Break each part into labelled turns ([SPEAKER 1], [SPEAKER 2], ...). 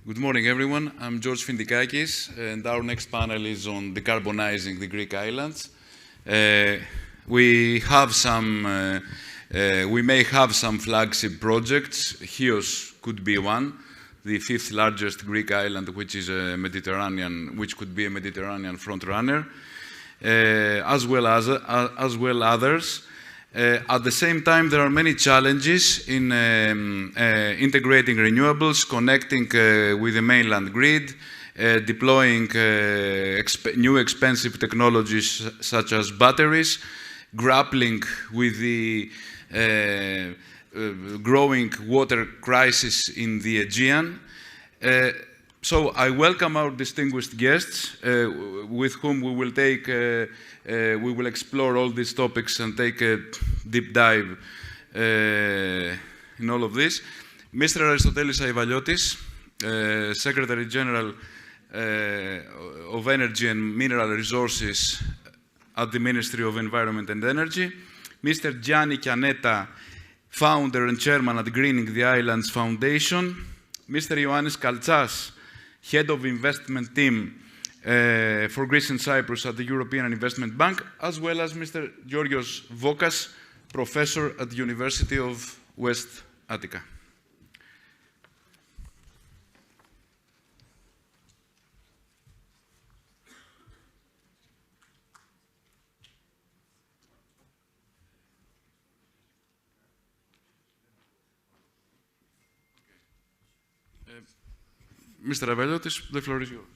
[SPEAKER 1] Good morning, everyone. I'm George Findikakis, and our next panel is on decarbonizing the Greek islands. We may have some flagship projects. Chios could be one, the fifth largest Greek island, which is which could be a Mediterranean frontrunner, as well others. At the same time, there are many challenges in integrating renewables, connecting with the mainland grid, deploying new expensive technologies such as batteries, grappling with the growing water crisis in the Aegean. So I welcome our distinguished guests, with whom we will explore all these topics and take a deep dive in all of this. Mr. Aristotelis Aivaliotis, Secretary General of Energy and Mineral Resources at the Ministry of Environment and Energy. Mr. Gianni Chianetta, Founder and Chairman at Greening the Islands Foundation. Mr. Ioannis Kaltsas, Head of Investment Team for Greece and Cyprus at the European Investment Bank, as well as Mr. Georgios Vokas, Professor at the University of West Attica. Mr. Aivaliotis, the floor is yours.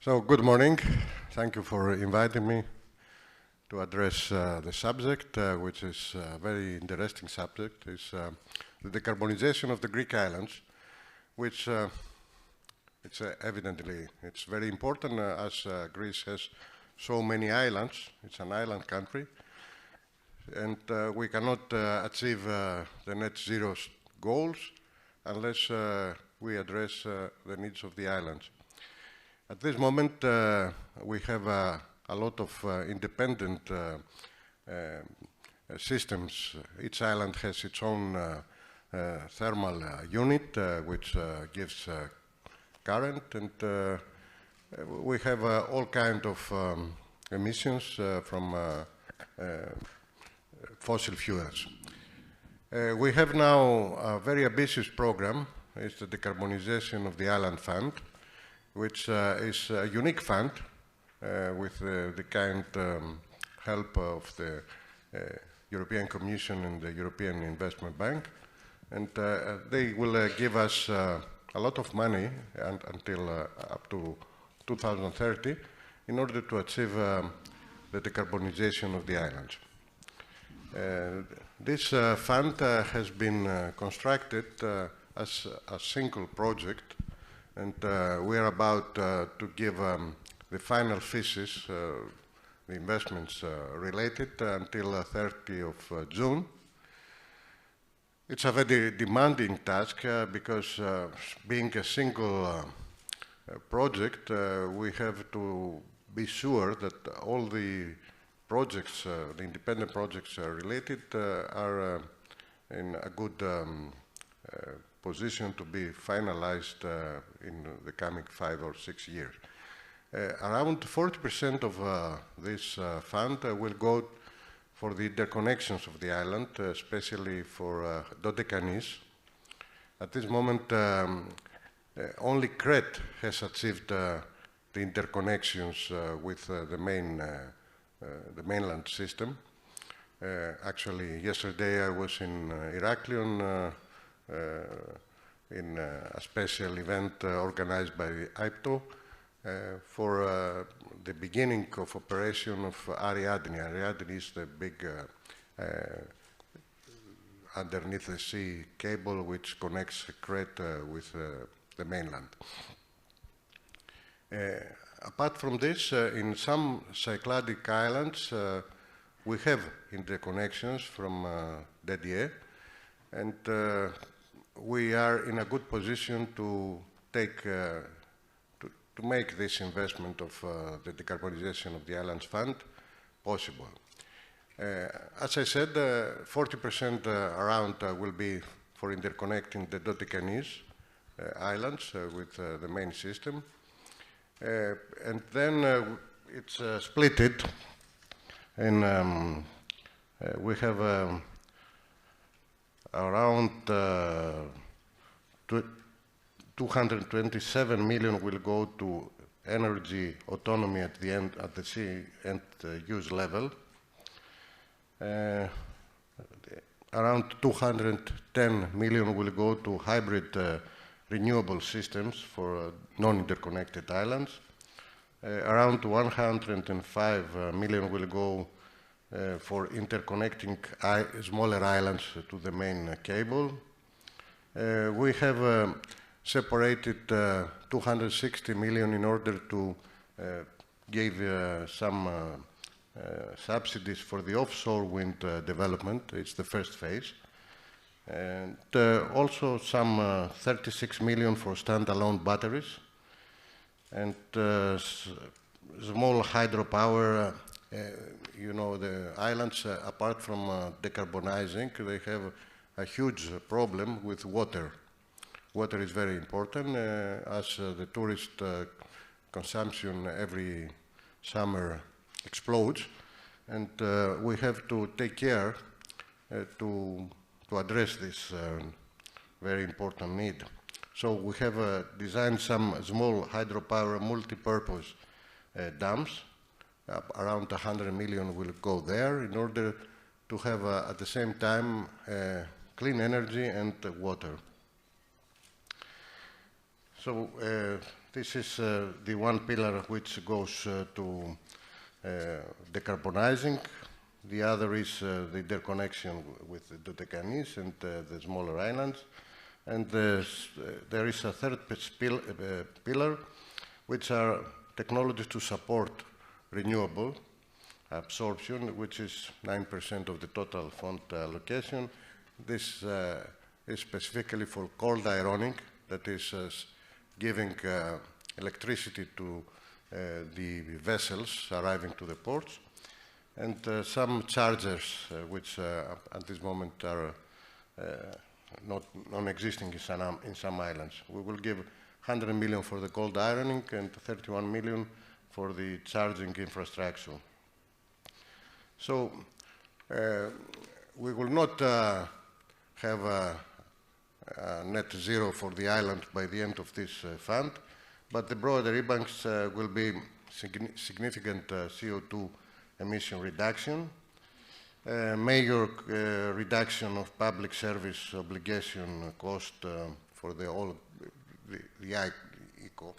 [SPEAKER 2] So, good morning. Thank you for inviting me to address the subject, which is a very interesting subject, is the decarbonization of the Greek islands, which evidently it's very important as Greece has so many islands. It's an island country, and we cannot achieve the net zero goals unless we address the needs of the islands. At this moment, we have a lot of independent systems. Each island has its own thermal unit, which gives current, and we have all kinds of emissions from fossil fuels. We have now a very ambitious program. It's the Decarbonization of the Island Fund, which is a unique fund with the kind help of the European Commission and the European Investment Bank. And they will give us a lot of money until up to 2030 in order to achieve the decarbonization of the islands. This fund has been constructed as a single project, and we are about to give the final phases, the investments related, until 30 of June. It's a very demanding task because being a single project, we have to be sure that all the projects, the independent projects related, are in a good position to be finalized in the coming 5 or 6 years. Around 40% of this fund will go for the interconnections of the island, especially for Dodecanese. At this moment, only Crete has achieved the interconnections with the mainland system. Actually, yesterday I was in Heraklion in a special event organized by IPTO for the beginning of operation of Ariadne. Ariadne is the big underneath the sea cable which connects Crete with the mainland. Apart from this, in some Cycladic islands, we have interconnections from DDE, and we are in a good position to take to make this investment of the decarbonization of the Islands Fund possible. As I said, 40% around will be for interconnecting the Dodecanese islands with the main system. And then it's splitted, and we have around 227 million will go to energy autonomy at the end, at the sea and use level. Around 210 million will go to hybrid renewable systems for non-interconnected islands. Around 105 million will go for interconnecting smaller islands to the main cable. We have separated 260 million in order to give some subsidies for the offshore wind development. It's the first phase. And also some 36 million for standalone batteries. And small hydropower, you know, the islands, apart from decarbonizing, they have a huge problem with water. Water is very important, as the tourist consumption every summer explodes, and we have to take care to address this very important need. So we have designed some small hydropower multi-purpose dams. Around 100 million will go there in order to have at the same time clean energy and water. So this is the one pillar which goes to decarbonizing. The other is the interconnection with the Dodecanese and the smaller islands. And there is a third pillar, which are technologies to support renewable absorption, which is 9% of the total fund allocation. This is specifically for cold ironing, that is giving electricity to the vessels arriving to the ports, and some chargers which at this moment are not non-existing in some islands. We will give 100 million for the cold ironing and 31 million for the charging infrastructure. So we will not have a net zero for the island by the end of this fund, but the broader e-banks will be significant CO2 emission reduction, major reduction of public service obligation cost for the ICO,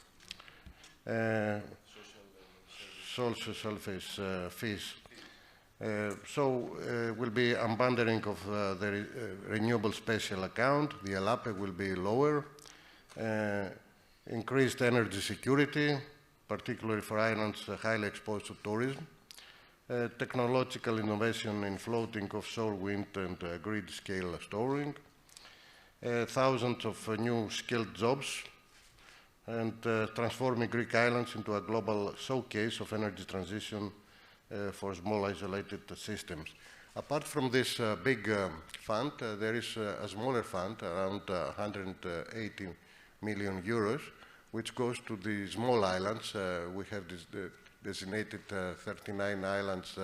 [SPEAKER 2] social service fees. So will be unbundling of the renewable special account. The LAPE will be lower. Increased energy security, particularly for islands highly exposed to tourism. Technological innovation in floating offshore wind and grid-scale storing. Thousands of new skilled jobs, and transforming Greek islands into a global showcase of energy transition for small isolated systems. Apart from this big fund, there is a smaller fund, around 180 million euros, which goes to the small islands. We have designated 39 islands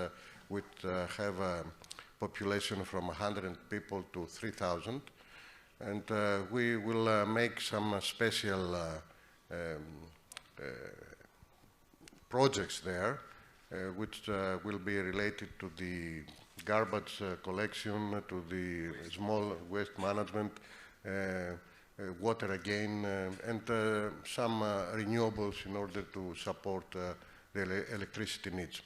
[SPEAKER 2] which have a population from 100 people to 3,000. And we will make some special projects there, which will be related to the garbage collection, to the small waste management, water again, and some renewables in order to support the electricity needs.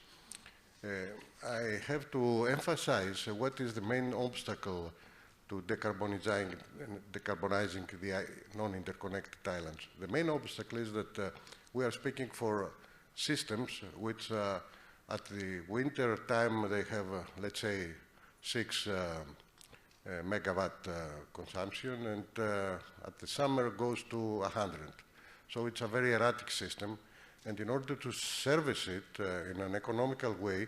[SPEAKER 2] I have to emphasize what is the main obstacle to decarbonizing the non-interconnected islands. The main obstacle is that we are speaking for systems which at the winter time, they have, let's say, 6 megawatt consumption, and at the summer goes to 100. So it's a very erratic system, and in order to service it in an economical way,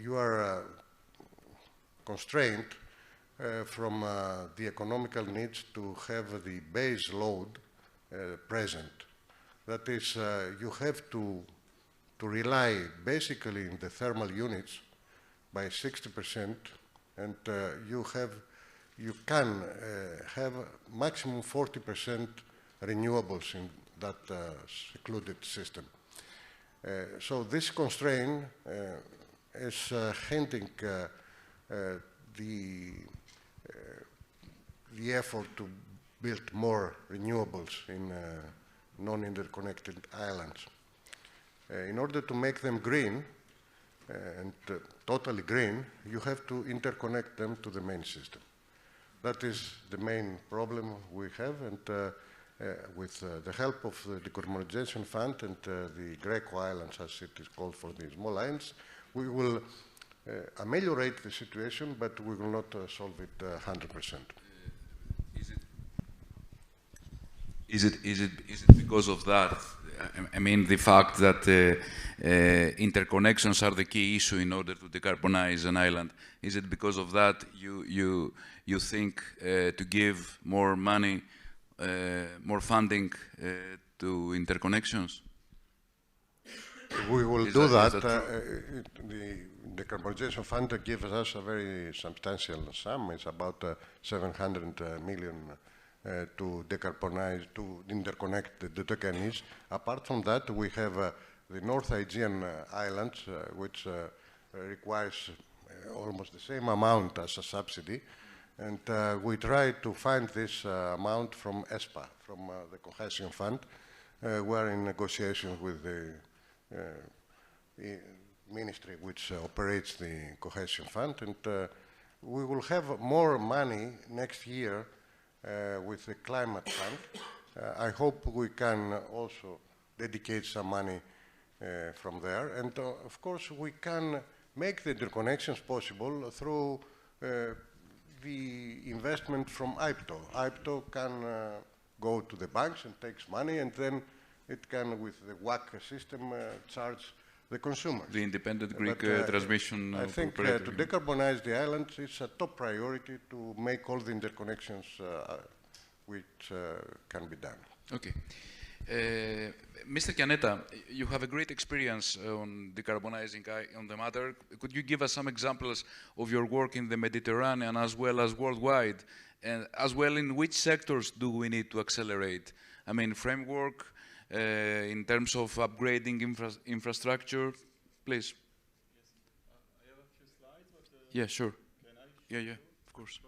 [SPEAKER 2] you are constrained from the economical needs to have the base load present. That is, you have to rely basically in the thermal units by 60%, and you can have maximum 40% renewables in that secluded system. So this constraint is hinting the effort to build more renewables in non-interconnected islands. In order to make them green, and totally green, you have to interconnect them to the main system. That is the main problem we have, and with the help of the Decarbonization Fund and the Greco Islands, as it is called for the small islands, we will ameliorate the situation, but we will not solve it 100%.
[SPEAKER 1] Is it because of that? I mean, the fact that interconnections are the key issue in order to decarbonize an island. Is it because of that you think to give more money, more funding to interconnections?
[SPEAKER 2] We will do that. The Decarbonization Fund gives us a very substantial sum. It's about 700 million to decarbonize, to interconnect the Dodecanese. Apart from that, we have the North Aegean Islands, which requires almost the same amount as a subsidy. And we try to find this amount from ESPA, from the Cohesion Fund. We're in negotiations with the ministry which operates the Cohesion Fund. And we will have more money next year with the Climate Fund. I hope we can also dedicate some money from there. And of course, we can make the interconnections possible through the investment from IPTO. IPTO can go to the banks and takes money, and then it can, with the WACC system, charge the consumers.
[SPEAKER 1] The independent Greek transmission
[SPEAKER 2] I think to decarbonize the islands is a top priority to make all the interconnections which can be done.
[SPEAKER 1] Okay. Mr. Chianetta, you have a great experience on decarbonizing on the matter. Could you give us some examples of your work in the Mediterranean as well as worldwide? And as well, in which sectors do we need to accelerate? I mean, framework, in terms of upgrading infrastructure, please.
[SPEAKER 3] Yes. I have a few slides. But,
[SPEAKER 1] yeah, sure.
[SPEAKER 3] Can I
[SPEAKER 1] Yeah, of course.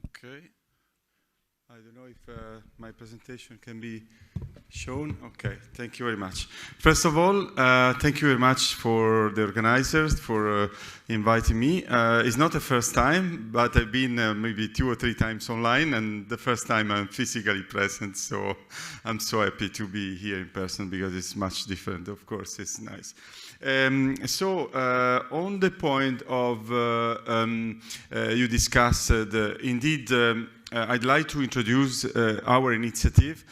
[SPEAKER 3] Okay. I don't know if my presentation can be shown. Okay, thank you very much. First of all, thank you very much for the organizers for inviting me. It's not the first time, but I've been maybe 2 or 3 times online, and the first time I'm physically present, so I'm so happy to be here in person because it's much different, of course, it's nice. On the point of you discussed, indeed, I'd like to introduce our initiative,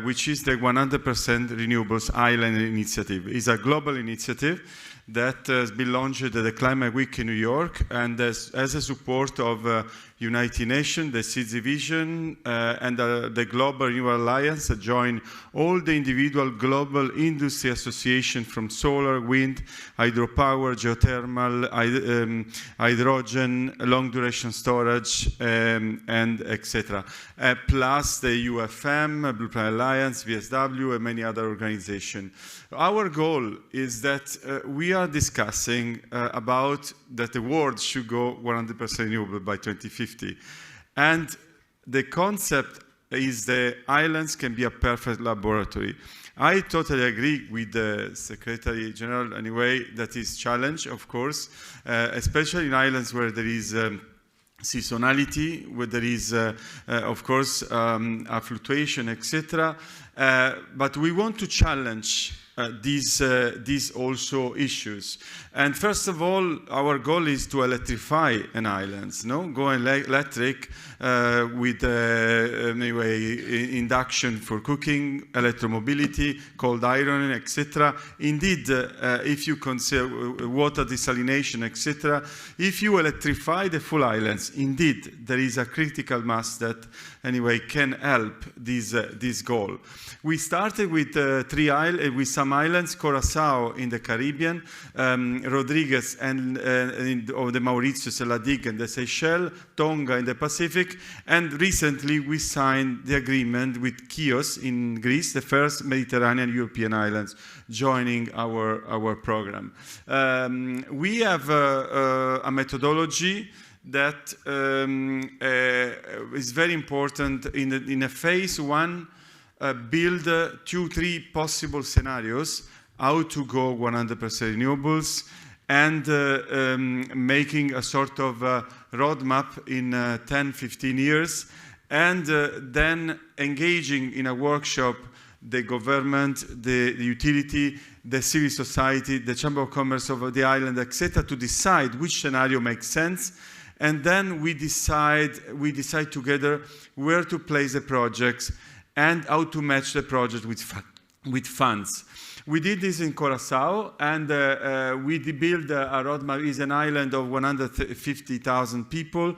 [SPEAKER 3] which is the 100% Renewables Island Initiative. It's a global initiative that has been launched at the Climate Week in New York, and as a support of United Nations, the SEED Division, and the Global Renewable Alliance join all the individual global industry associations from solar, wind, hydropower, geothermal, hydrogen, long duration storage, and etc. Plus the UFM, Blue Planet Alliance, VSW, and many other organizations. Our goal is that we are discussing about that the world should go 100% renewable by 2050. And the concept is the islands can be a perfect laboratory. I totally agree with the Secretary General anyway, that is challenge, of course, especially in islands where there is seasonality, where there is, of course, a fluctuation, etc. But we want to challenge these also issues. And first of all, our goal is to electrify an island, no? Go electric with anyway, induction for cooking, electromobility, cold ironing, etc. Indeed, if you consider water desalination, etc., if you electrify the full islands, indeed, there is a critical mass that anyway can help this goal. We started with with some islands, Curacao in the Caribbean, Rodriguez and of the Mauritius, La Digue and the Seychelles, Tonga in the Pacific, and recently we signed the agreement with Chios in Greece, the first Mediterranean European islands joining our program. We have a methodology that is very important in a phase one. Build 2-3 possible scenarios, how to go 100% renewables, and making a sort of roadmap in 10-15 years, and then engaging in a workshop the government, the utility, the civil society, the Chamber of Commerce of the island, etc., to decide which scenario makes sense. And then we decide together where to place the projects and how to match the project with funds. We did this in Curacao, and we built a roadmap. It's an island of 150,000 people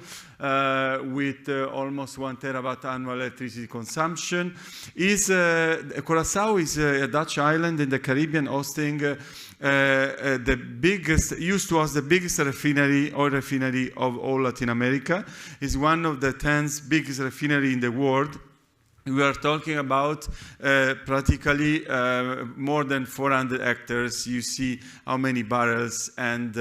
[SPEAKER 3] with almost 1 terawatt annual electricity consumption. Curacao is a Dutch island in the Caribbean, hosting the biggest, used to host the biggest oil refinery of all Latin America. It's one of the 10 biggest refineries in the world. We are talking about practically more than 400 hectares. You see how many barrels and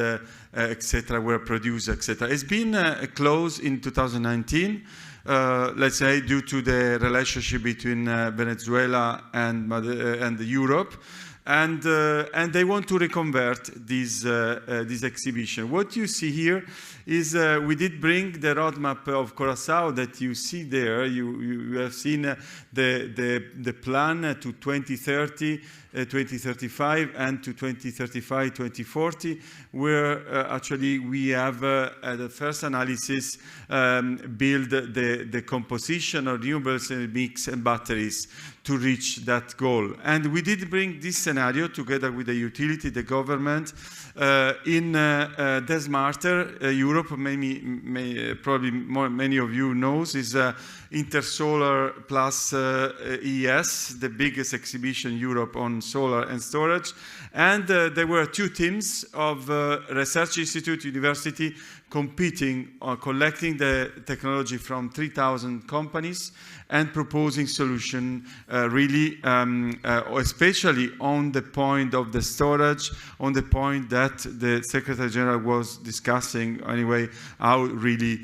[SPEAKER 3] etc. were produced, etc. It's been closed in 2019, let's say, due to the relationship between Venezuela and Europe. And they want to reconvert this exhibition. What you see here is we did bring the roadmap of Curacao that you see there. You have seen the plan to 2030, 2035, and to 2035, 2040, where actually we have the first analysis build the composition of renewables and mix and batteries to reach that goal. And we did bring this scenario together with the utility, the government, in the Smarter Europe. Probably many of you knows is Intersolar plus ES, the biggest exhibition in Europe on solar and storage. And there were 2 teams of research institute, university, competing or collecting the technology from 3,000 companies and proposing solution really, especially on the point of the storage, on the point that the Secretary General was discussing anyway, how really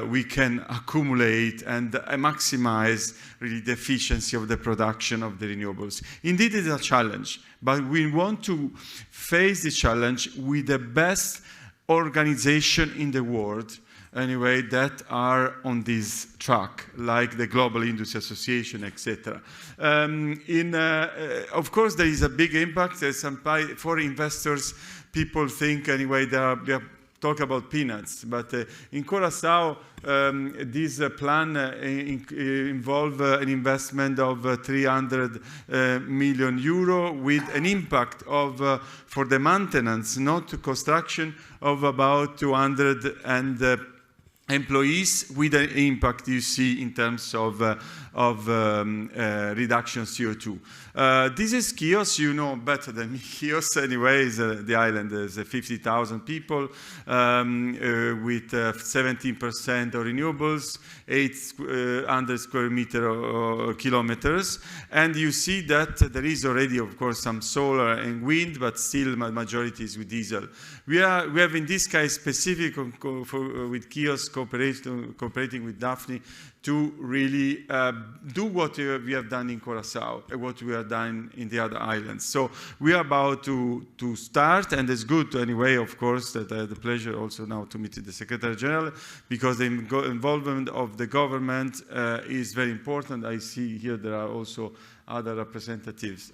[SPEAKER 3] we can accumulate and maximize really the efficiency of the production of the renewables. Indeed, it is a challenge, but we want to face the challenge with the best organization in the world anyway that are on this track, like the Global Industry Association, etc. Of course, there is a big impact. There's some for investors. People think anyway they are talk about peanuts, but in Curacao, this plan involves an investment of 300 million euro with an impact of, for the maintenance, not construction, of about 200 employees, with an impact you see in terms of reduction CO2. This is Chios, you know better than me. Chios, anyway, is the island. There's 50,000 people with 17% of renewables, 800 square kilometers. And you see that there is already, of course, some solar and wind, but still majority is with diesel. We have in this case specific with Chios cooperating with Daphne to really do what we have done in Curaçao, what we have done in the other islands. So we are about to start, and it's good anyway, of course, that I had the pleasure also now to meet the Secretary General, because the involvement of the government is very important. I see here there are also other representatives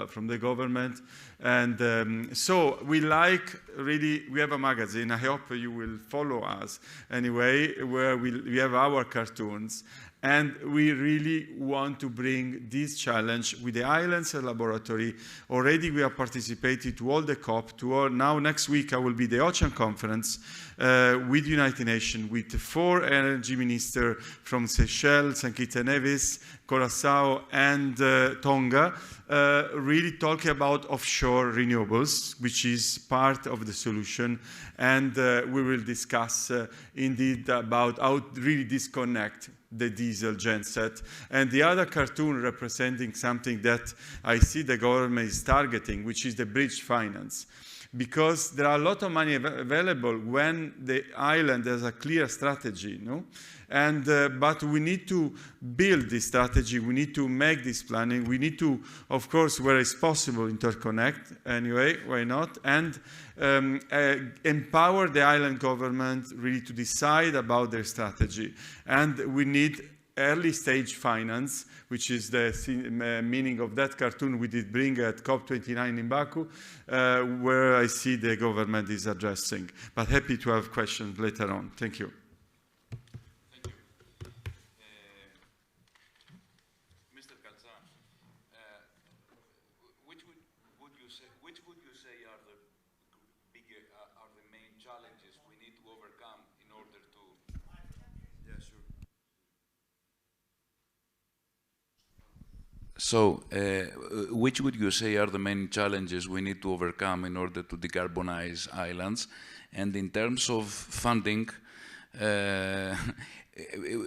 [SPEAKER 3] from the government. And so we we have a magazine, I hope you will follow us anyway, where we have our cartoons. And we really want to bring this challenge with the Islands Laboratory. Already we have participated to all the COP, now next week I will be the Ocean Conference with United Nations, with 4 energy ministers from Seychelles, St. Kitts and Nevis, Curaçao, and Tonga, really talking about offshore renewables, which is part of the solution. And we will discuss indeed about how to really disconnect the diesel genset. And the other cartoon representing something that I see the government is targeting, which is the bridge finance. Because there are a lot of money available when the island has a clear strategy, no? And, but we need to build this strategy, we need to make this planning, we need to, of course, where it's possible, interconnect anyway, why not? And empower the island government really to decide about their strategy. And we need early stage finance, which is the meaning of that cartoon we did bring at COP29 in Baku, where I see the government is addressing. But happy to have questions later on. Thank you.
[SPEAKER 1] Mr. Calza, which would you say are the main challenges we need to overcome in order to? Yeah, sure. So, which would you say are the main challenges we need to overcome in order to decarbonize islands? And in terms of funding,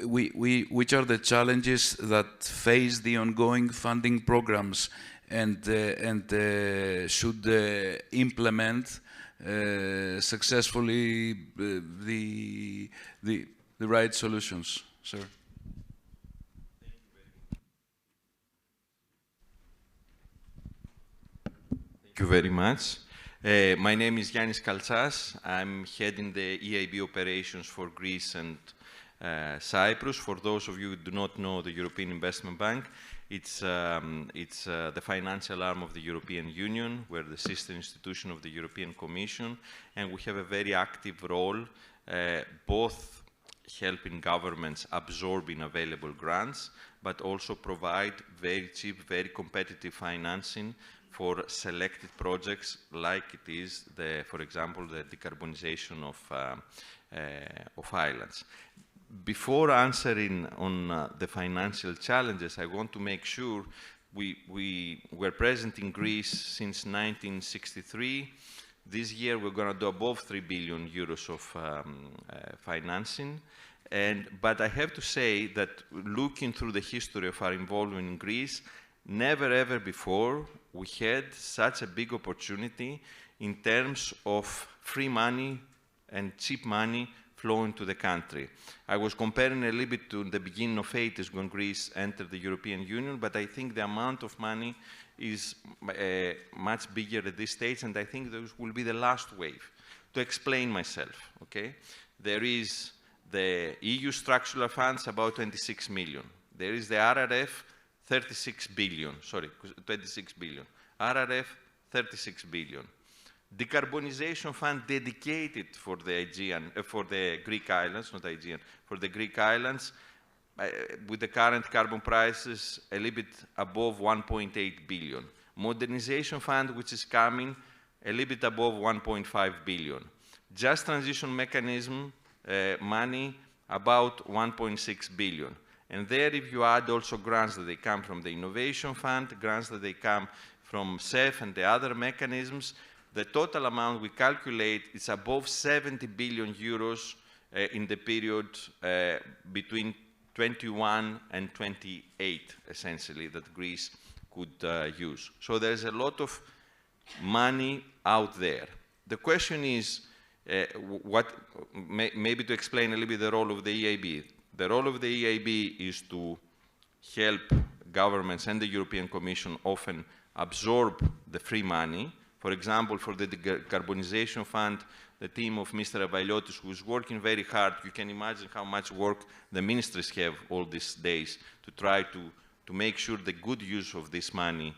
[SPEAKER 1] which are the challenges that face the ongoing funding programs and should implement successfully the right solutions, sir?
[SPEAKER 4] Thank you very much. My name is Yannis Kaltsas. I'm heading the EIB operations for Greece and Cyprus. For those of you who do not know the European Investment Bank, it's the financial arm of the European Union. We're the sister institution of the European Commission, and we have a very active role, both helping governments absorbing available grants, but also provide very cheap, very competitive financing for selected projects, like it is, for example, the decarbonization of islands. Before answering on the financial challenges, I want to make sure we were present in Greece since 1963. This year we're going to do above 3 billion euros of financing. But I have to say that looking through the history of our involvement in Greece, never ever before we had such a big opportunity in terms of free money and cheap money flowing to the country. I was comparing a little bit to the beginning of the 80s when Greece entered the European Union, but I think the amount of money is much bigger at this stage, and I think this will be the last wave. To explain myself, okay? There is the EU structural funds, about 26 million. There is the RRF, 26 billion, sorry, 26 billion. RRF, 36 billion. Decarbonization fund dedicated for the Aegean, for the Greek islands, not Aegean, for the Greek islands, with the current carbon prices, a little bit above 1.8 billion. Modernization fund, which is coming, a little bit above 1.5 billion. Just transition mechanism money, about 1.6 billion. And there, if you add also grants that they come from the Innovation Fund, grants that they come from CEF and the other mechanisms, the total amount we calculate is above 70 billion euros in the period between 21 and 28, essentially, that Greece could use. So there's a lot of money out there. The question is, maybe to explain a little bit the role of the EIB. The role of the EIB is to help governments and the European Commission often absorb the free money. For example, for the Decarbonization Fund, the team of Mr. Availiotis, who is working very hard, you can imagine how much work the ministries have all these days to try to make sure the good use of this money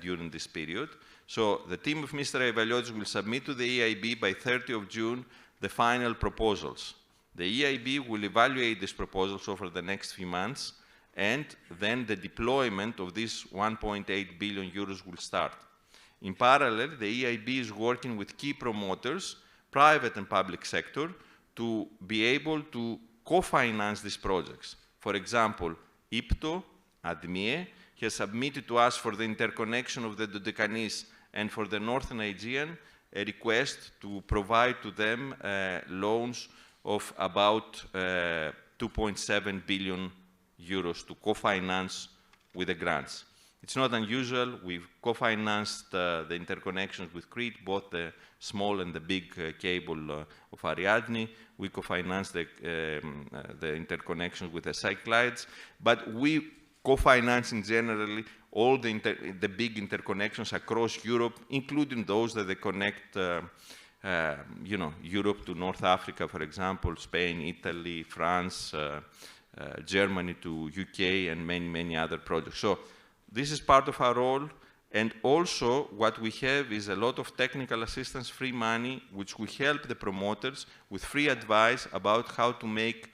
[SPEAKER 4] during this period. So the team of Mr. Availiotis will submit to the EIB by 30 of June the final proposals. The EIB will evaluate these proposals over the next few months, and then the deployment of these 1.8 billion euros will start. In parallel, the EIB is working with key promoters, private and public sector, to be able to co-finance these projects. For example, IPTO, ADMIE, has submitted to us for the interconnection of the Dodecanese and for the Northern Aegean a request to provide to them loans of about 2.7 billion euros to co-finance with the grants. It's not unusual. We've co-financed the interconnections with Crete, both the small and the big cable of Ariadne. We co-financed the interconnections with the Cyclades, but we co-financing generally all the big interconnections across Europe, including those that they connect Europe to North Africa, for example, Spain, Italy, France, Germany to UK, and many, many other projects. So this is part of our role. And also what we have is a lot of technical assistance, free money, which will help the promoters with free advice about how to make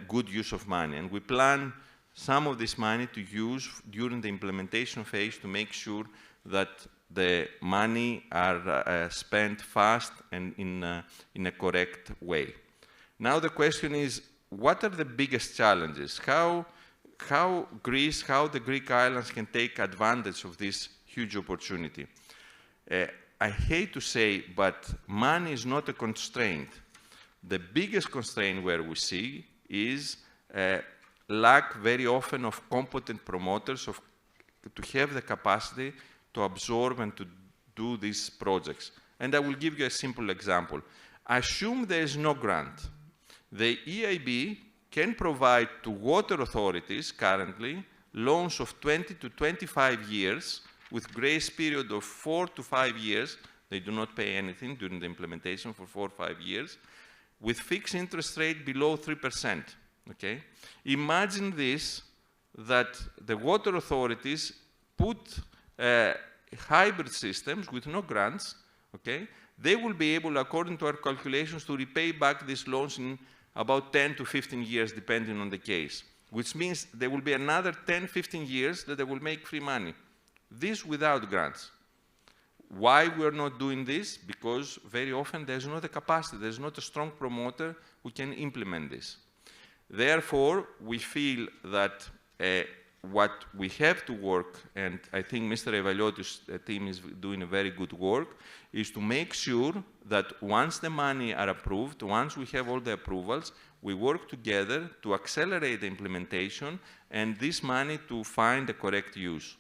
[SPEAKER 4] good use of money. And we plan some of this money to use during the implementation phase to make sure that the money are spent fast and in a correct way. Now the question is, what are the biggest challenges? How Greece, how the Greek islands can take advantage of this huge opportunity? I hate to say, but money is not a constraint. The biggest constraint where we see is lack very often of competent promoters to have the capacity to absorb and to do these projects. And I will give you a simple example. Assume there is no grant. The EIB can provide to water authorities currently loans of 20 to 25 years with grace period of 4 to 5 years. They do not pay anything during the implementation for 4 or 5 years, with fixed interest rate below 3%. Okay? Imagine this, that the water authorities put hybrid systems with no grants. Okay? They will be able, according to our calculations, to repay back these loans in about 10 to 15 years, depending on the case, which means there will be another 10, 15 years that they will make free money. This without grants. Why we are not doing this? Because very often there's not a capacity, there's not a strong promoter who can implement this. Therefore, we feel that what we have to work, and I think Mr. Evaliotis' team is doing a very good work, is to make sure that once the money are approved, once we have all the approvals, we work together to accelerate the implementation and this money to find the correct use.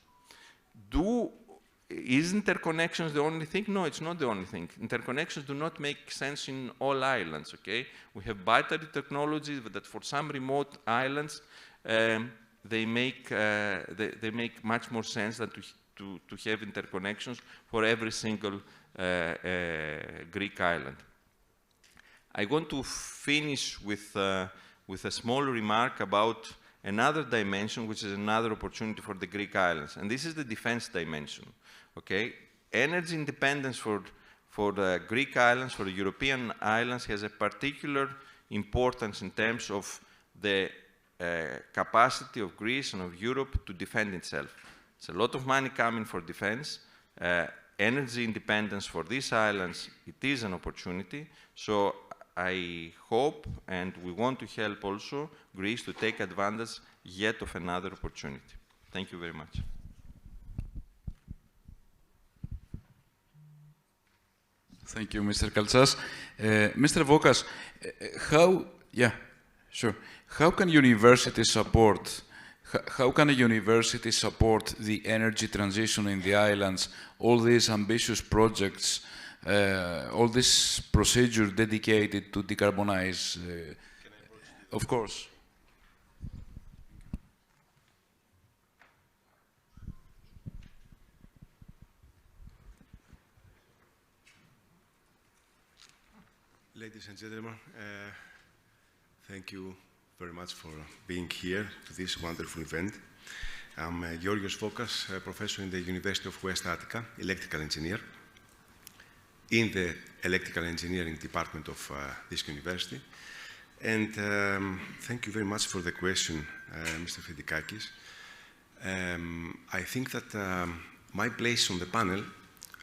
[SPEAKER 4] Is interconnections the only thing? No, it's not the only thing. Interconnections do not make sense in all islands, okay? We have battery technologies that for some remote islands, they make much more sense than to have interconnections for every single Greek island. I want to finish with a small remark about another dimension, which is another opportunity for the Greek islands, and this is the defense dimension. Okay, energy independence for the Greek islands, for the European islands, has a particular importance in terms of the capacity of Greece and of Europe to defend itself. It's a lot of money coming for defense. Energy independence for these islands, it is an opportunity. So I hope, and we want to help also Greece to take advantage yet of another opportunity. Thank you very much.
[SPEAKER 1] Thank you, Mr. Kaltsas. Mr. Vokas, how can universities support? How can a university support the energy transition in the islands? All these ambitious projects all this procedure dedicated to decarbonize. Of course.
[SPEAKER 5] Ladies and gentlemen, thank you very much for being here to this wonderful event. I'm Georgios Fokas, professor in the University of West Attica, electrical engineer, in the electrical engineering department of this university. And thank you very much for the question, Mr. Fidikakis. I think that my place on the panel,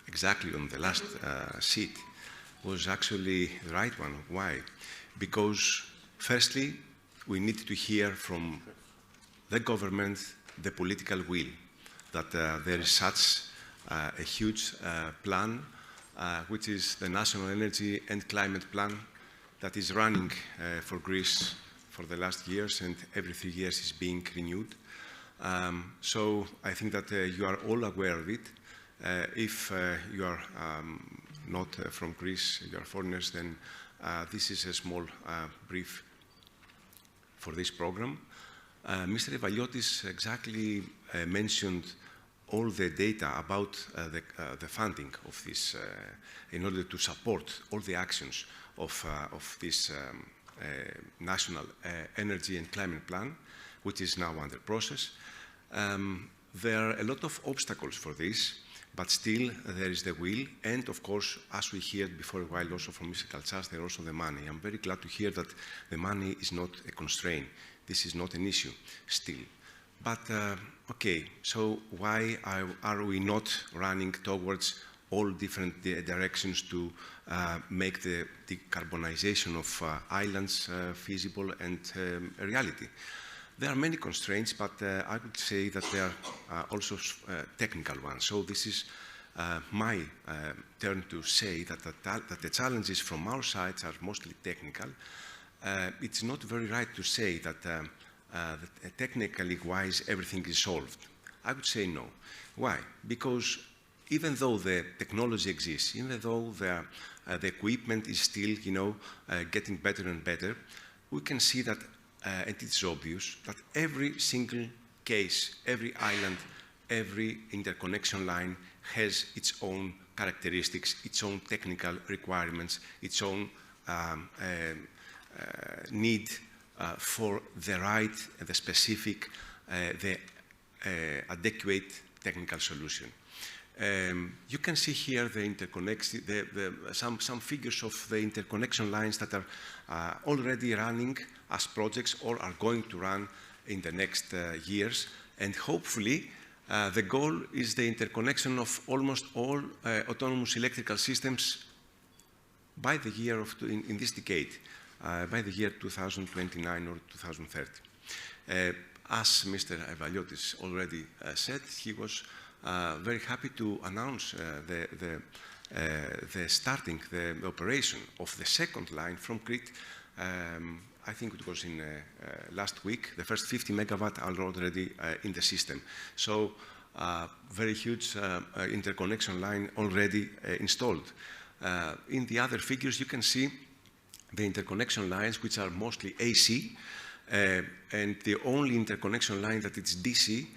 [SPEAKER 5] exactly on the last seat, was actually the right one. Why? Because, firstly, we need to hear from the government the political will that there is such a huge plan, which is the National Energy and Climate Plan that is running for Greece for the last years, and every 3 years is being renewed. So I think that you are all aware of it. If you are not from Greece, you are foreigners, then this is a small brief for this program. Mr. Evaliotis exactly mentioned all the data about the funding of this in order to support all the actions of this National Energy and Climate Plan, which is now under process. There are a lot of obstacles for this, but still there is the will, and of course, as we heard before a while also from Mr. Kaltsas, there is also the money. I'm very glad to hear that the money is not a constraint. This is not an issue still. But, okay, so why are we not running towards all different directions to make the decarbonization of islands feasible and a reality? There are many constraints, but I would say that there are also technical ones. So this is my turn to say that the challenges from our side are mostly technical. It's not very right to say that technically wise everything is solved. I would say no. Why? Because even though the technology exists, even though the equipment is still, getting better and better, we can see that, and it's obvious, that every single case, every island, every interconnection line has its own characteristics, its own technical requirements, its own need for the right, the specific, the adequate technical solution. You can see here the interconnection, some figures of the interconnection lines that are already running as projects or are going to run in the next years, and hopefully the goal is the interconnection of almost all autonomous electrical systems by the year of, in this decade, by the year 2029 or 2030. As Mr. Evaliotis already said, he was very happy to announce the starting, the operation of the second line from Crete. I think it was in last week. The first 50 megawatt are already in the system. So very huge interconnection line already installed. In the other figures, you can see the interconnection lines, which are mostly AC, and the only interconnection line that is DC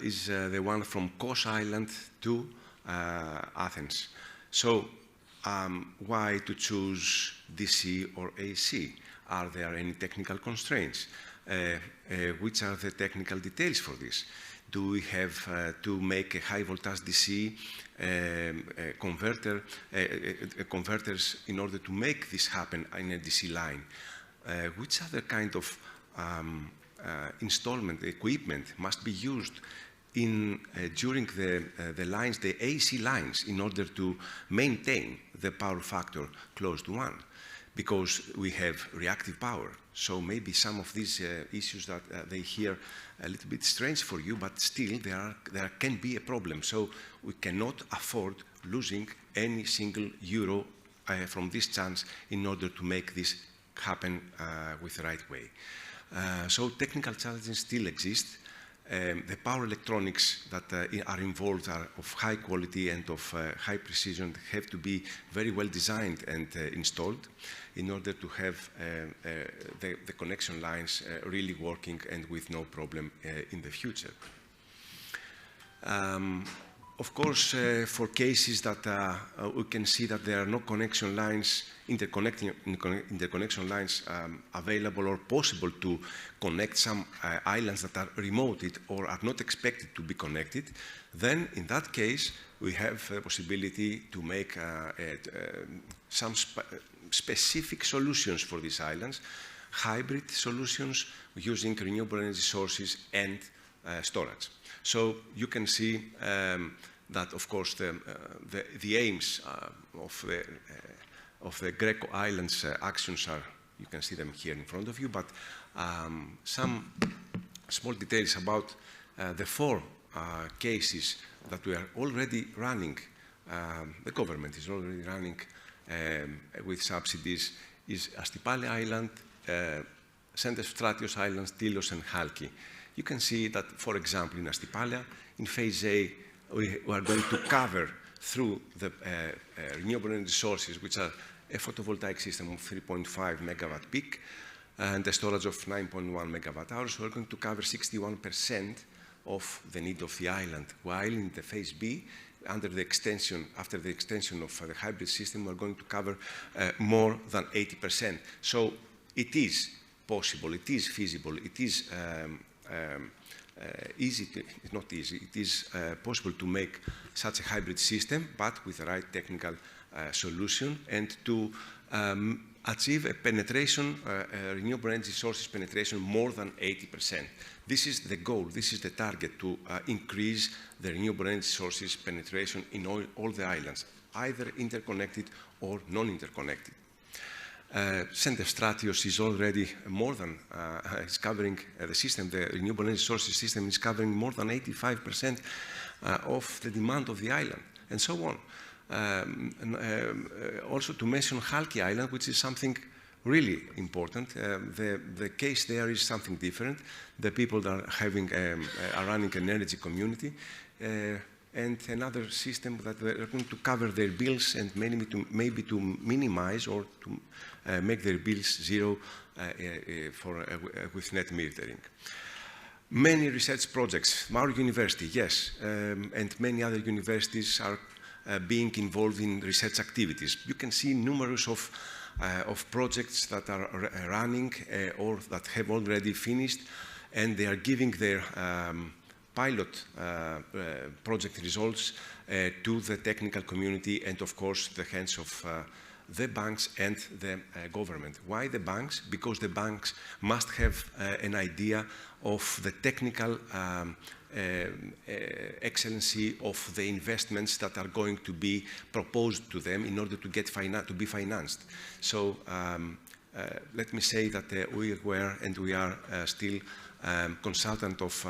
[SPEAKER 5] is the one from Kos Island to Athens. So why to choose DC or AC? Are there any technical constraints? Which are the technical details for this? Do we have to make a high voltage DC converters in order to make this happen in a DC line? Which other kind of installment equipment must be used during the lines, the AC lines, in order to maintain the power factor close to 1? Because we have reactive power. So maybe some of these issues that they hear a little bit strange for you, but still there can be a problem. So we cannot afford losing any single euro from this chance in order to make this happen with the right way. So technical challenges still exist. the power electronics that are involved are of high quality and of high precision, have to be very well designed and installed in order to have the connection lines really working and with no problem in the future. Of course, for cases that we can see that there are no connection lines, interconnection lines available or possible to connect some islands that are remote or are not expected to be connected, then in that case we have the possibility to make some specific solutions for these islands, hybrid solutions using renewable energy sources and storage. So you can see that, of course, the aims of the Greco Islands actions are, you can see them here in front of you, but some small details about the 4 cases that we are already running, the government is already running with subsidies, is Astipali Island, Center Stratios Islands, Tilos and Halki. You can see that, for example, in Astipalia, in phase A, we are going to cover through the renewable energy sources, which are a photovoltaic system of 3.5 megawatt peak and a storage of 9.1 megawatt hours. We're going to cover 61% of the need of the island, while in the phase B, after the extension of the hybrid system, we're going to cover more than 80%. So it is possible, it is feasible, it is it's not easy, it is possible to make such a hybrid system, but with the right technical solution, and to achieve a penetration, renewable energy sources penetration more than 80%. This is the goal, this is the target, to increase the renewable energy sources penetration in all the islands, either interconnected or non-interconnected. Center Stratios is already more than, is covering the system, the renewable energy sources system is covering more than 85% of the demand of the island, and so on. Also to mention Halki Island, which is something really important. The case there is something different. The people that are running an energy community, and another system that are going to cover their bills and maybe to minimize or to make their bills zero with net metering. Many research projects, our university, yes, and many other universities are being involved in research activities. You can see numerous of projects that are running or that have already finished, and they are giving their pilot project results to the technical community and, of course, the hands of the banks and the government. Why the banks? Because the banks must have an idea of the technical excellency of the investments that are going to be proposed to them in order to get to be financed. So let me say that we were and we are still consultant of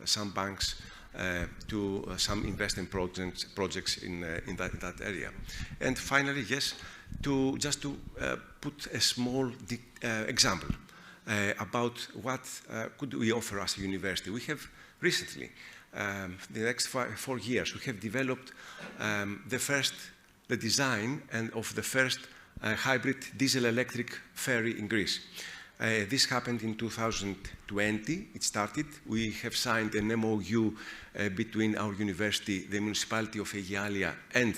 [SPEAKER 5] some banks to some investment projects in that area. And finally, yes, just to put a small example about what could we offer as a university. We have recently, the next 4 years, we have developed the design of the first hybrid diesel-electric ferry in Greece. This happened in 2020, it started. We have signed an MOU between our university, the municipality of Aegialia, and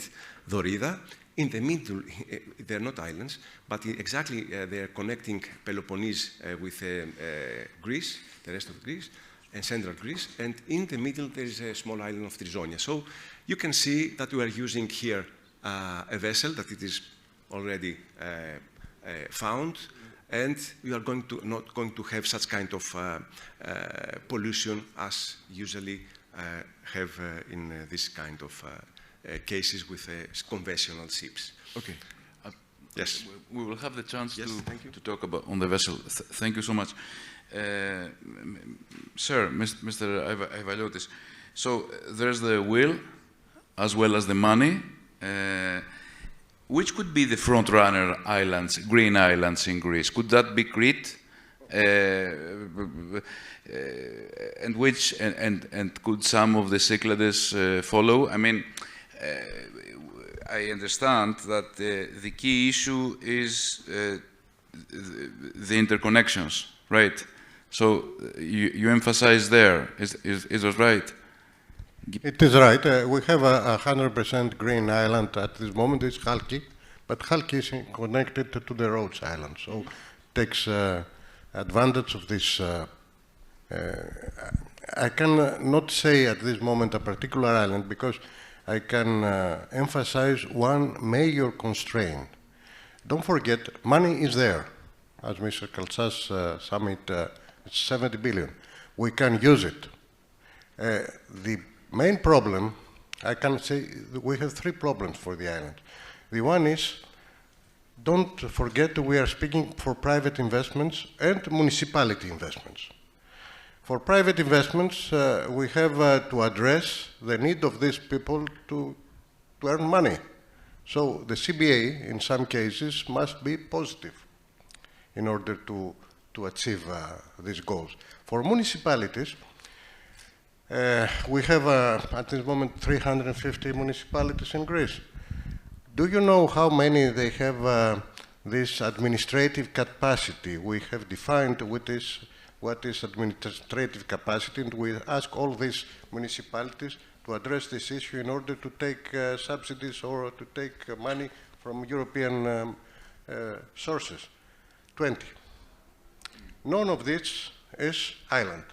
[SPEAKER 5] Dorida. In the middle, they're not islands, but exactly they're connecting Peloponnese with Greece, the rest of Greece, and central Greece, and in the middle there is a small island of Trizonia. So you can see that we are using here a vessel that it is already found, and we are not going to have such kind of pollution as usually have in this kind of cases with conventional ships.
[SPEAKER 1] Okay.
[SPEAKER 5] Yes.
[SPEAKER 1] We will have the chance
[SPEAKER 5] to
[SPEAKER 1] talk about on the vessel. Thank you so much. Sir, Mr. Aivaliotis, so there's the will as well as the money. Which could be the front-runner islands, green islands in Greece? Could that be Crete? and which and could some of the Cyclades follow? I mean, I understand that the key issue is the interconnections, right? So you emphasize there. Is that right?
[SPEAKER 2] It is right. We have a 100% green island at this moment. It's Halki, but Halki is connected to the Rhodes Island, so takes advantage of this. I can not say at this moment a particular island because I can emphasize one major constraint. Don't forget, money is there. As Mr. Kaltsas summit, it's 70 billion. We can use it. The main problem, I can say, we have three problems for the island. The one is, don't forget we are speaking for private investments and municipality investments. For private investments, we have to address the need of these people to earn money. So the CBA, in some cases, must be positive in order to achieve these goals. For municipalities, we have at this moment 350 municipalities in Greece. Do you know how many they have this administrative capacity? We have defined what is administrative capacity, and we ask all these municipalities to address this issue in order to take subsidies or to take money from European sources. 20. None of this is island.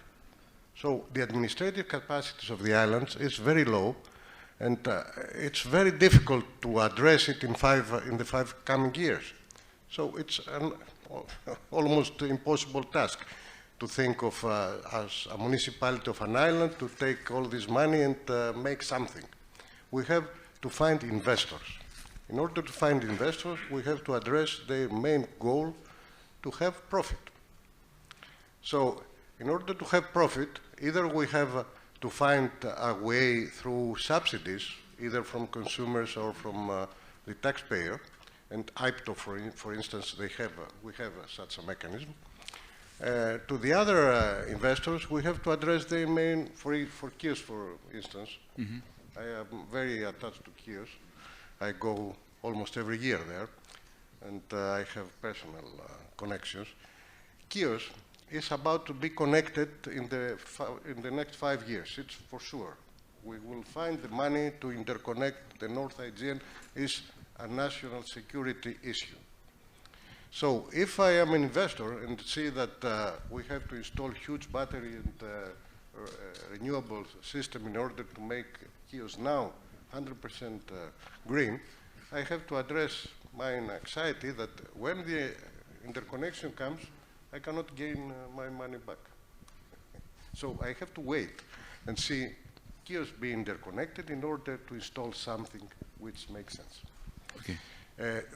[SPEAKER 2] So the administrative capacities of the islands is very low, and it's very difficult to address it in the 5 coming years. So it's an almost impossible task to think of as a municipality of an island to take all this money and make something. We have to find investors. In order to find investors, we have to address their main goal to have profit. So in order to have profit, either we have to find a way through subsidies, either from consumers or from the taxpayer, and IPTO, for instance, we have such a mechanism. To the other investors, we have to address their main, for Chios, for instance. Mm-hmm. I am very attached to Chios. I go almost every year there, and I have personal connections. Chios is about to be connected in the next 5 years, it's for sure. We will find the money to interconnect the North Aegean. Is a national security issue. So if I am an investor and see that we have to install huge battery and renewable system in order to make Chios now 100% green, I have to address my anxiety that when the interconnection comes, I cannot gain my money back. So I have to wait and see Chios be interconnected in order to install something which makes sense.
[SPEAKER 1] Okay.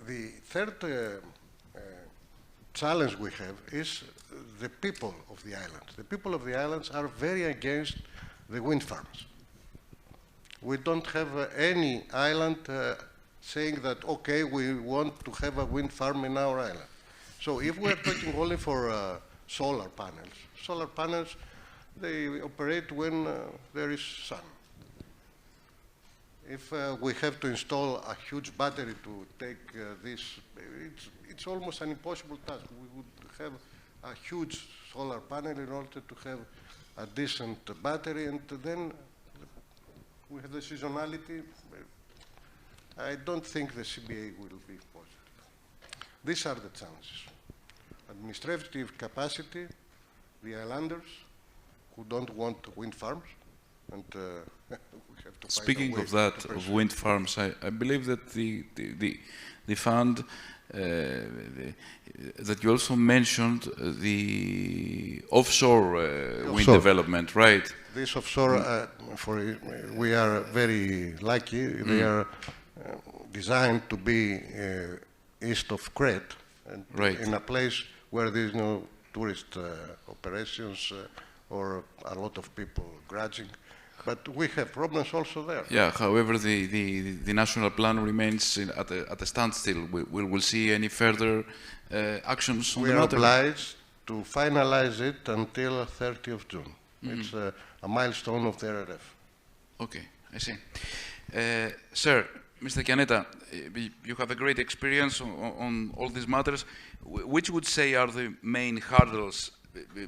[SPEAKER 2] The third challenge we have is the people of the islands. The people of the islands are very against the wind farms. We don't have any island saying that, okay, we want to have a wind farm in our island. So if we're talking only for solar panels, they operate when there is sun. If we have to install a huge battery to take this, it's almost an impossible task. We would have a huge solar panel in order to have a decent battery, and then we have the seasonality. I don't think the CBA will be positive. These are the challenges. Administrative capacity, the islanders who don't want wind farms, and we have to
[SPEAKER 1] Speaking of that, of wind farms, I believe that the fund that you also mentioned, the offshore wind development, right?
[SPEAKER 2] This offshore, we are very lucky. They are designed to be east of Crete, and
[SPEAKER 1] right,
[SPEAKER 2] in a place where there is no tourist operations or a lot of people grudging. But we have problems also there.
[SPEAKER 1] Yeah, however, the national plan remains at a standstill. We will see any further actions on the matter?
[SPEAKER 2] We are obliged to finalize it until 30th of June. It's a milestone of the RRF.
[SPEAKER 1] Okay, I see. Sir, Mr. Chianetta, you have a great experience on all these matters. Which would say are the main hurdles?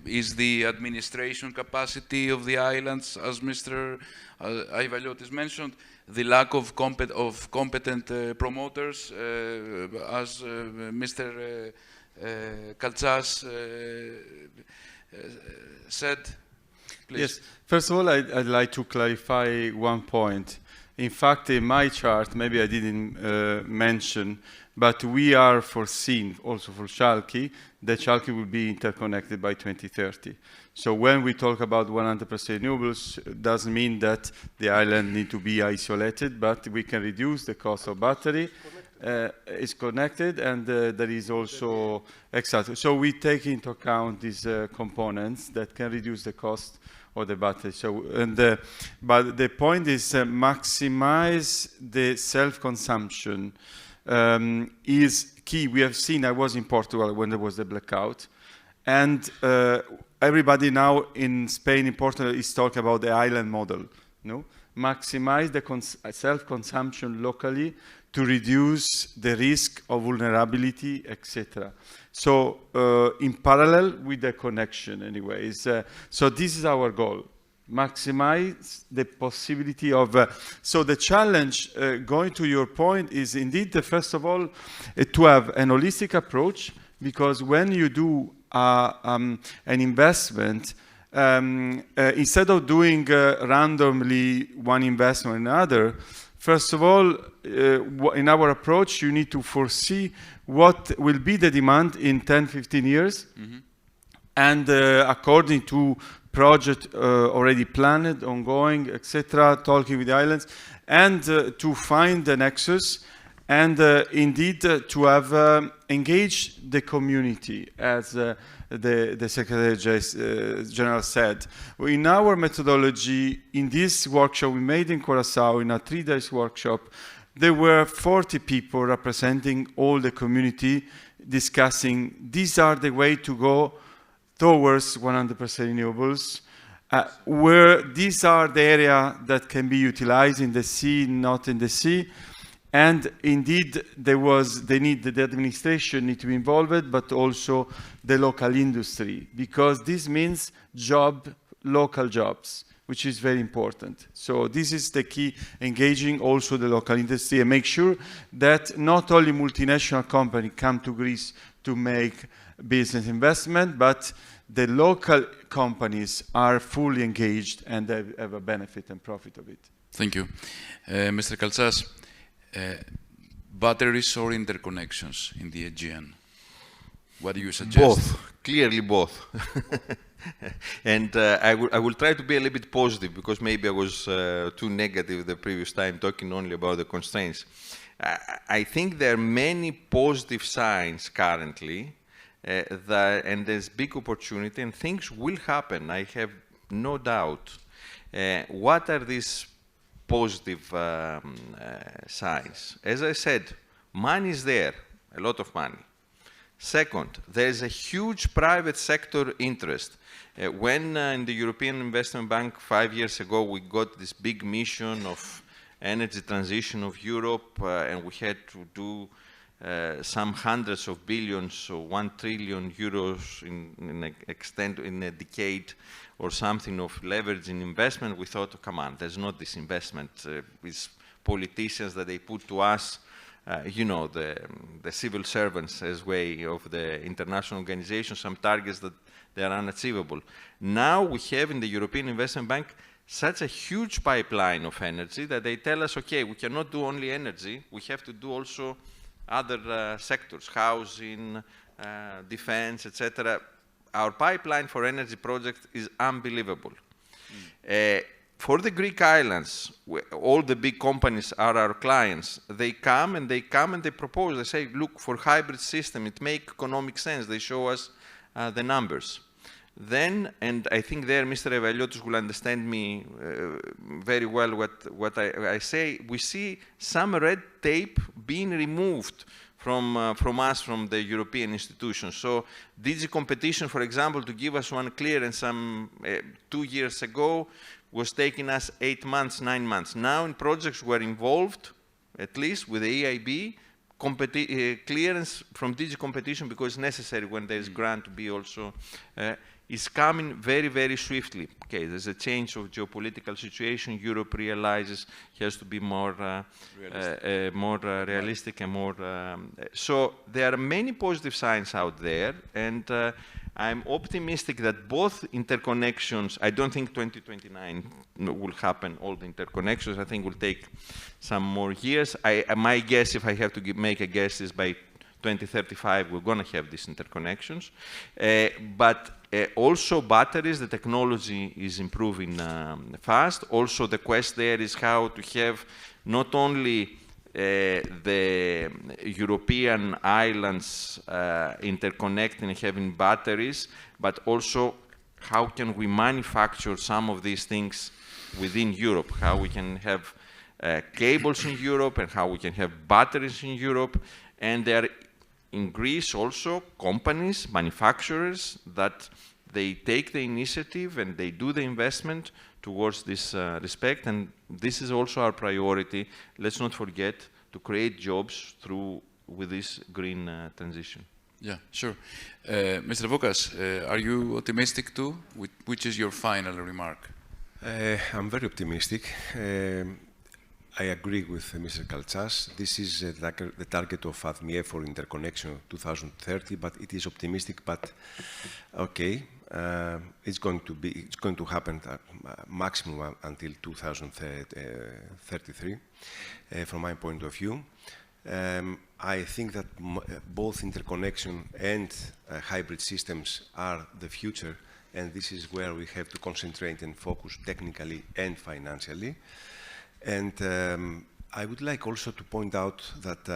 [SPEAKER 1] Is the administration capacity of the islands, as Mr. Aivaliotis mentioned, the lack of competent promoters, as Mr. Kaltsas said? Please.
[SPEAKER 3] Yes, first of all, I'd like to clarify one point. In fact, in my chart, maybe I didn't mention, but we are foreseen, also for Chalky, that Chalky will be interconnected by 2030. So when we talk about 100% renewables, it doesn't mean that the island need to be isolated, but we can reduce the cost of battery. It's connected, and there is also, exactly. So we take into account these components that can reduce the cost of the battery. So, but the point is maximize the self-consumption is key. We have seen, I was in Portugal when there was the blackout, and everybody now in Spain, in Portugal, is talking about the island model. No? Maximize the self-consumption locally to reduce the risk of vulnerability, etc. So in parallel with the connection anyways. So this is our goal. Maximize the possibility of, so the challenge, going to your point, is indeed, first of all, to have an holistic approach, because when you do an investment, instead of doing randomly one investment or another, first of all, in our approach, you need to foresee what will be the demand in 10, 15 years, and according to project already planned, ongoing, etc., talking with the islands, and to find the nexus, and indeed to have engaged the community, as the Secretary General said. In our methodology, in this workshop we made in Curaçao, in a 3-day workshop, there were 40 people representing all the community discussing these are the way to go towards 100% renewables, where these are the area that can be utilized in the sea, not in the sea. And indeed, the administration need to be involved, but also the local industry, because this means local jobs, which is very important. So this is the key, engaging also the local industry and make sure that not only multinational companies come to Greece to make business investment, but the local companies are fully engaged and they have a benefit and profit of it.
[SPEAKER 1] Thank you. Mr. Kaltsas, batteries or interconnections in the Aegean? What do you suggest?
[SPEAKER 4] Both, clearly both. And I will try to be a little bit positive, because maybe I was too negative the previous time, talking only about the constraints. I think there are many positive signs currently, and there's big opportunity, and things will happen, I have no doubt. What are these positive signs? As I said, money is there, a lot of money. Second, there is a huge private sector interest. When in the European Investment Bank 5 years ago, we got this big mission of energy transition of Europe, and we had to do some hundreds of billions, so 1 trillion euros in a decade, or something of leveraging investment, we thought, oh, come on, there's not this investment. With politicians that they put to us, you know, the civil servants as way of the international organization, some targets that they are unachievable. Now we have in the European Investment Bank such a huge pipeline of energy that they tell us, okay, we cannot do only energy, we have to do also other sectors, housing, defense, etc. Our pipeline for energy projects is unbelievable. For the Greek islands, all the big companies are our clients. They come and they propose, they say, look, for hybrid system, it makes economic sense. They show us the numbers. Then, and I think there Mr. Aivaliotis will understand me very well what I say, we see some red tape being removed from us, from the European institutions. So DG Competition, for example, to give us one clearance 2 years ago, was taking us 8 months, 9 months. Now in projects we're involved, at least with the EIB, clearance from DG Competition, because it's necessary when there is grant to be also, is coming very, very swiftly. Okay, there's a change of geopolitical situation. Europe realizes it has to be more realistic and more. So there are many positive signs out there, and I'm optimistic that both interconnections, I don't think 2029 will happen, all the interconnections. I think it will take some more years. My guess, if I have to make a guess, is by 2035 we're going to have these interconnections. But also batteries, the technology is improving fast. Also the quest there is how to have not only the European islands interconnecting and having batteries, but also how can we manufacture some of these things within Europe, how we can have cables in Europe and how we can have batteries in Europe. And there are in Greece also companies, manufacturers, that they take the initiative and they do the investment towards this respect, and this is also our priority. Let's not forget to create jobs with this green transition.
[SPEAKER 1] Yeah, sure. Mr. Vokas, are you optimistic too? Which is your final remark?
[SPEAKER 5] I'm very optimistic. I agree with Mr. Kaltsas. This is the target of ADMIE for interconnection 2030, but it is optimistic. But okay, it's going to happen maximum until 2033. From my point of view, I think that both interconnection and hybrid systems are the future, and this is where we have to concentrate and focus technically and financially. And I would like also to point out that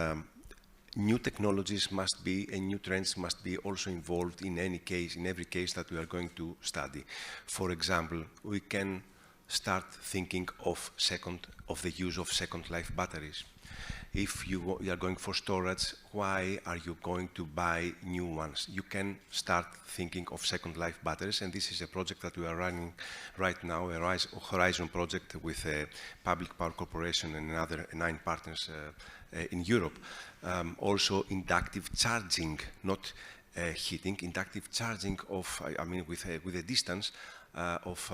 [SPEAKER 5] new technologies must be, and new trends must be also involved in every case that we are going to study. For example, we can start thinking of the use of second life batteries. If you are going for storage, why are you going to buy new ones? You can start thinking of second life batteries, and this is a project that we are running right now, a Horizon project with a Public Power Corporation and another 9 partners in Europe. Also inductive charging, not heating, inductive charging of, I mean, with a distance of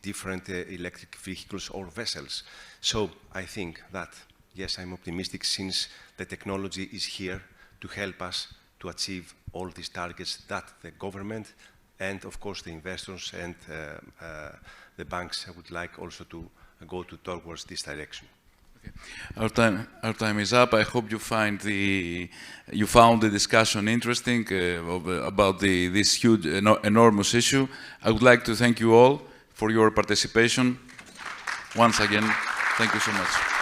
[SPEAKER 5] different electric vehicles or vessels. So I think that yes, I'm optimistic since the technology is here to help us to achieve all these targets that the government and, of course, the investors and the banks would like also to go towards this direction.
[SPEAKER 1] Okay. Our time is up. I hope you found the discussion interesting about this huge, enormous issue. I would like to thank you all for your participation. Once again, thank you so much.